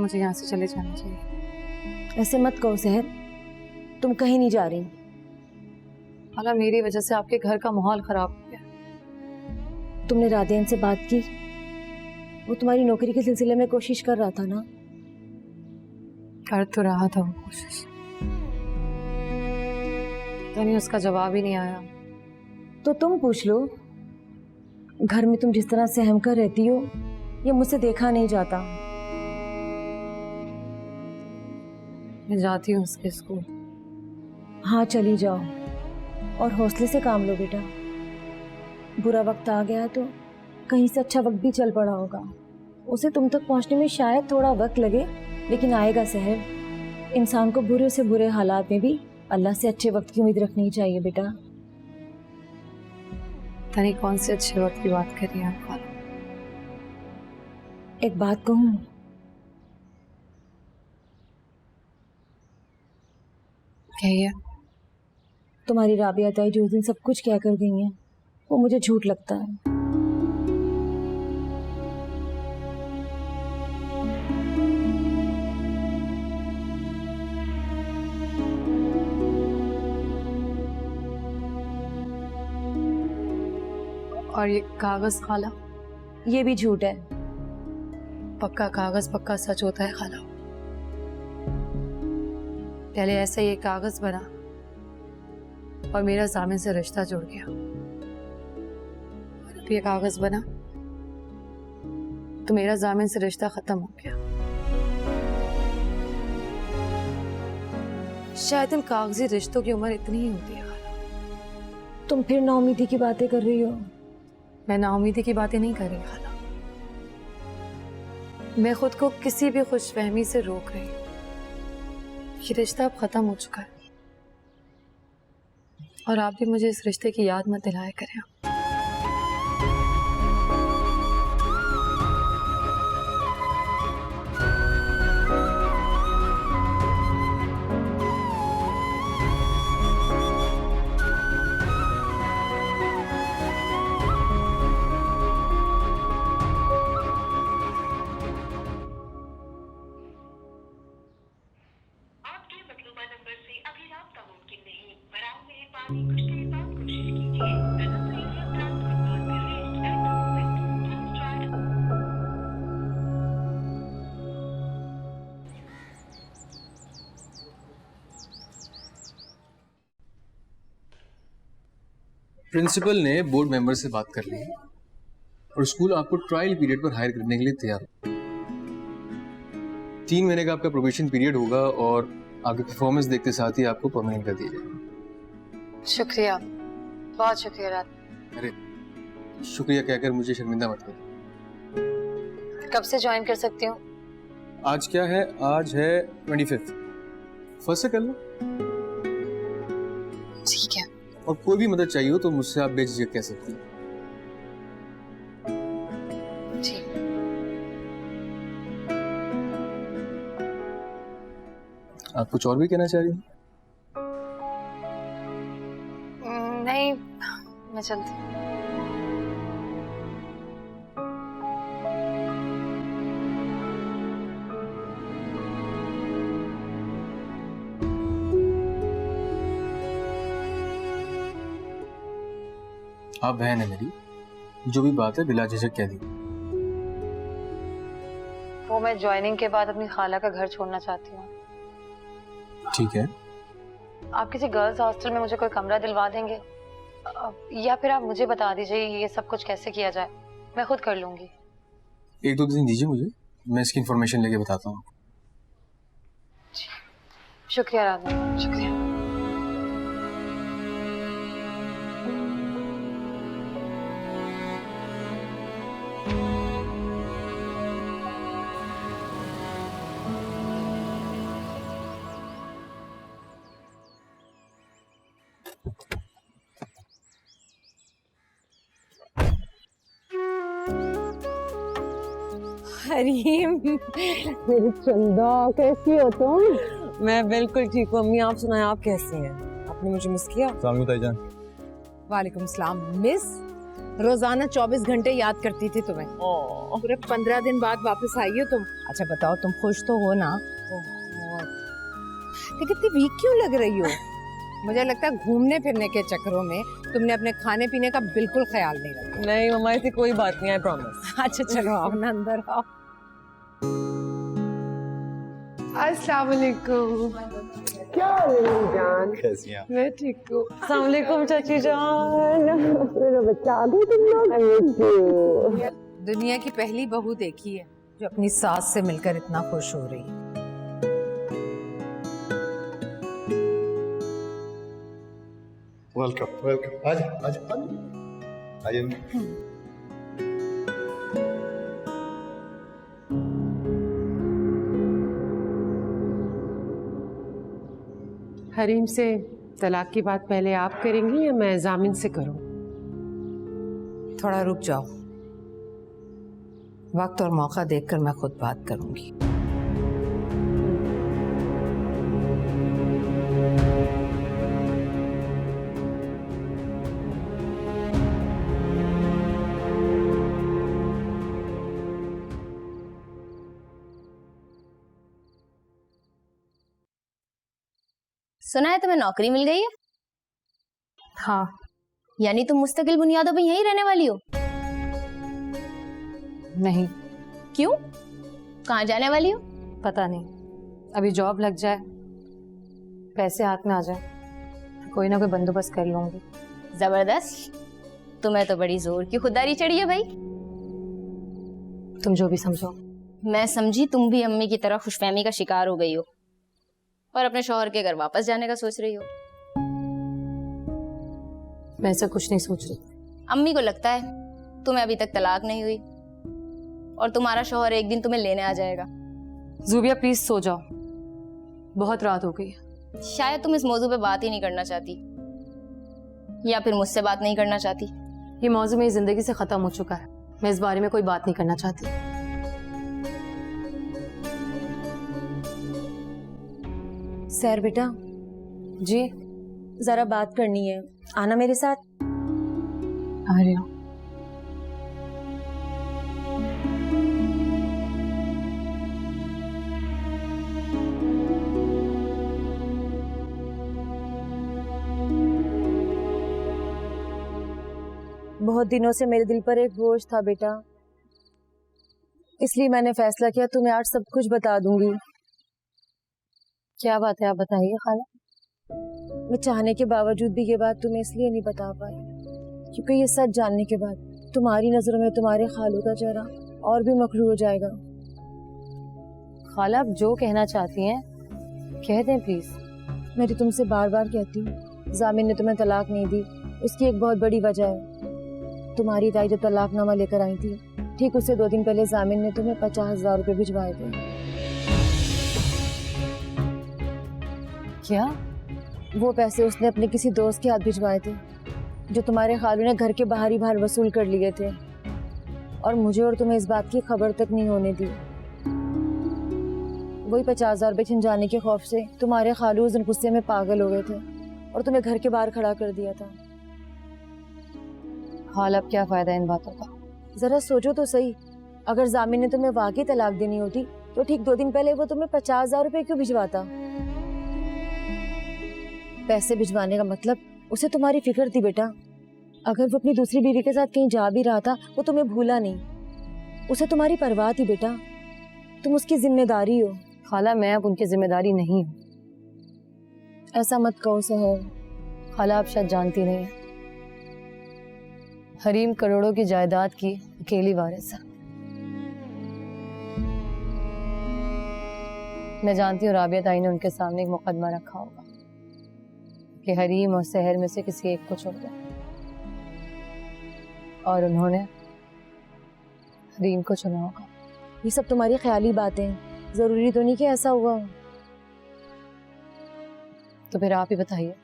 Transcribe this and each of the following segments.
मुझे यहाँ से चले जाना चाहिए। ऐसे मत कहो सहर, तुम कहीं नहीं जा रही। खाला मेरी वजह से आपके घर का माहौल खराब हो गया। तुमने राधियान से बात की? वो तुम्हारी नौकरी के सिलसिले में कोशिश कर रहा था ना? कर तो रहा था वो कोशिश, तो नहीं उसका जवाब ही नहीं आया। तो तुम पूछ लो, घर में तुम जिस तरह सहम कर रहती हो ये मुझसे देखा नहीं जाता। मैं जाती हूँ उसके स्कूल। हाँ चली जाओ और हौसले से काम लो बेटा। बुरा वक्त आ गया तो कहीं से अच्छा वक्त भी चल पड़ा होगा। उसे तुम तक पहुंचने में शायद थोड़ा वक्त लगे, लेकिन आएगा सहर। इंसान को बुरे से बुरे हालात में भी अल्लाह से अच्छे वक्त की उम्मीद रखनी चाहिए बेटा। तनी कौन से अच्छे वक्त की बात कर रही हैं आप खाला? एक बात कहूँ? कहिए। तुम्हारी राबिया ताई जो उस दिन सब कुछ कह कर गई हैं वो मुझे झूठ लगता है। और ये कागज खाला? ये भी झूठ है। पक्का कागज पक्का सच होता है खाला। पहले ऐसा ये कागज बना और मेरा जामिन से रिश्ता जुड़ गया, और अब ये कागज बना तो मेरा जामिन से रिश्ता खत्म हो गया। शायद इन कागजी रिश्तों की उम्र इतनी ही होती है खाला। तुम फिर नाउमीदी की बातें कर रही हो। मैं नाउमीदी की बातें नहीं कर रही खाला, मैं खुद को किसी भी खुशफहमी से रोक रही हूँ। ये रिश्ता अब खत्म हो चुका है और आप भी मुझे इस रिश्ते की याद मत दिलाया करें। प्रिंसिपल ने बोर्ड मेंबर से बात कर ली और स्कूल आपको ट्रायल पीरियड पर हायर करने के लिए तैयार है। 3 महीने का आपका प्रोबेशन पीरियड होगा और आपकी परफॉर्मेंस देखते साथ ही आपको परमानेंट कर दिया जाएगा। शुक्रिया, बहुत शुक्रिया रात। अरे शुक्रिया कहकर मुझे शर्मिंदा मत करो। कब से ज्वाइन कर सकती हूँ? आज क्या है? आज है 25th। फर्स्ट से कर लो। ठीक है। और कोई भी मदद चाहिए हो तो मुझसे आप बेझिझक कह सकती हैं। ठीक। आप कुछ और भी कहना चाह रही हैं? नहीं, मैं चलती हूँ। आप बहन है मेरी, जो भी बात है बिला झिझक कह दी। वो मैं ज्वाइनिंग के बाद अपनी खाला का घर छोड़ना चाहती हूँ। ठीक है। आप किसी गर्ल्स हॉस्टल में मुझे कोई कमरा दिलवा देंगे, या फिर आप मुझे बता दीजिए ये सब कुछ कैसे किया जाए, मैं खुद कर लूंगी। 1-2 दिन दीजिए मुझे, मैं इसकी इंफॉर्मेशन लेके बताता हूँ। शुक्रिया राधा, शुक्रिया। हरीम, मेरी चंदा कैसी हो तुम? मैं बिल्कुल ठीक हूँ अम्मी, आप सुनाएं आप कैसी हैं? आपने मुझे मिस किया? ताईजान। वालेकुम सलाम। मिस? रोजाना 24 घंटे याद करती थी तुम्हें। पूरे 15 दिन बाद वापस आई हो तुम। अच्छा बताओ, तुम खुश तो हो ना? लेकिन इतनी वीक क्यों लग रही हो? मुझे लगता है घूमने फिरने के चक्करों में तुमने अपने खाने पीने का बिल्कुल ख्याल नहीं रखा। नहीं मम्मा, ऐसी कोई बात नहीं, आई प्रॉमिस। अच्छा चलो आओ ना, अंदर आओ। अस्सलाम वालेकुम। क्या हो रही है जान? कैसी हैं आप? मैं ठीक हूँ। अस्सलाम वालेकुम चाची जान। मेरा बच्चा आ गया तुम लोग। दुनिया की पहली बहू देखी है जो अपनी सास से मिलकर इतना खुश हो रही है। वेलकम वेलकम, आजा आजा आजा। हरीम से तलाक की बात पहले आप करेंगी या मैं जामिन से करूं? थोड़ा रुक जाओ, वक्त और मौका देखकर मैं खुद बात करूंगी। सुना है तुम्हें नौकरी मिल गई है? हाँ। यानी तुम मुस्तकिल बुनियादों पे यहीं रहने वाली हो? नहीं। क्यों? कहाँ जाने वाली हो? पता नहीं, अभी जॉब लग जाए, पैसे हाथ में आ जाए, कोई ना कोई बंदोबस्त कर लूंगी। जबरदस्त, तुम्हें तो बड़ी जोर की खुददारी चढ़ी है भाई। तुम जो भी समझो। मैं समझी तुम भी अम्मी की तरह खुशफहमी का शिकार हो गई हो और अपने शौहर के घर वापस जाने का सोच रही हो। मैं ऐसा कुछ नहीं सोच रही। अम्मी को लगता है तुम्हें अभी तक तलाक नहीं हुई और तुम्हारा शौहर एक दिन तुम्हें लेने आ जाएगा। ज़ूबिया प्लीज सो जाओ, बहुत रात हो गई है। शायद तुम इस मौजू पे बात ही नहीं करना चाहती, या फिर मुझसे बात नहीं करना चाहती। ये मौजू मेरी जिंदगी से खत्म हो चुका है, मैं इस बारे में कोई बात नहीं करना चाहती। सैर बेटा, जी जरा बात करनी है, आना मेरे साथ। आ रही हूँ। बहुत दिनों से मेरे दिल पर एक बोझ था बेटा, इसलिए मैंने फैसला किया तुम्हें आज सब कुछ बता दूंगी। क्या बात है, आप बताइए खाला। मैं चाहने के बावजूद भी ये बात तुम्हें इसलिए नहीं बता पाई क्योंकि ये सच जानने के बाद तुम्हारी नजरों में तुम्हारे खालू का चेहरा और भी मकरू हो जाएगा। खाला, आप जो कहना चाहती हैं कह दें प्लीज। मैं तो तुमसे बार बार कहती हूँ, जामिन ने तुम्हें तलाक नहीं दी, उसकी एक बहुत बड़ी वजह है। तुम्हारी ताई जब तलाकनामा लेकर आई थी, ठीक उससे 2 दिन पहले जामिन ने तुम्हें 50,000 रुपए भिजवाए थे। क्या? वो पैसे उसने अपने किसी दोस्त के हाथ भिजवाए थे जो तुम्हारे खालू ने घर के बाहर ही बाहर वसूल कर लिए थे, और मुझे और तुम्हें इस बात की खबर तक नहीं होने दी। वही 50,000 रुपए छिन जाने के खौफ से तुम्हारे खालू उस दिन गुस्से में पागल हो गए थे और तुम्हें घर के बाहर खड़ा कर दिया था। हाल, अब क्या फायदा इन बातों का? जरा सोचो तो सही, अगर जामिन ने तुम्हें वाकई तलाक देनी होती तो ठीक 2 दिन पहले वो तुम्हें 50,000 रुपए क्यों भिजवाता? पैसे भिजवाने का मतलब उसे तुम्हारी फिक्र थी बेटा। अगर वो अपनी दूसरी बीवी के साथ कहीं जा भी रहा था, वो तुम्हें भूला नहीं, उसे तुम्हारी परवाह थी बेटा। तुम उसकी जिम्मेदारी हो। खाला, मैं अब उनकी जिम्मेदारी नहीं हूँ। ऐसा मत कहो सहर। खाला, आप शायद जानती नहीं है, हरीम करोड़ों की जायदाद की अकेली वारिस है। मैं जानती हूँ राबिया ताई ने उनके सामने एक मुकदमा रखा होगा कि हरीम और सहर में से किसी एक को छोड़ दो, और उन्होंने हरीम को चुना होगा। ये सब तुम्हारी ख्याली बातें हैं, जरूरी तो नहीं कि ऐसा हुआ हो। तो फिर आप ही बताइए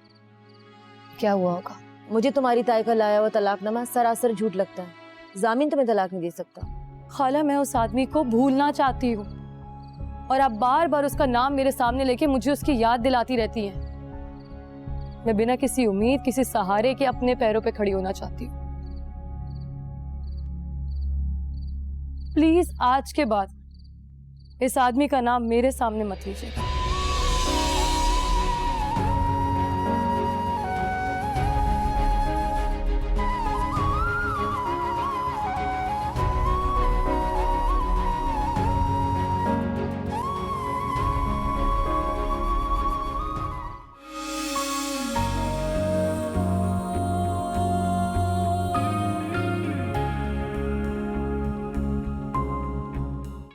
क्या हुआ होगा। मुझे तुम्हारी ताई का लाया हुआ तलाकनामा सरासर झूठ लगता है। जामिन तुम्हें तलाक नहीं दे सकता। खाला, मैं उस आदमी को भूलना चाहती हूँ और आप बार बार उसका नाम मेरे सामने लेके मुझे उसकी याद दिलाती रहती हैं। मैं बिना किसी उम्मीद, किसी सहारे के अपने पैरों पे खड़ी होना चाहती हूँ। प्लीज आज के बाद इस आदमी का नाम मेरे सामने मत लीजिए।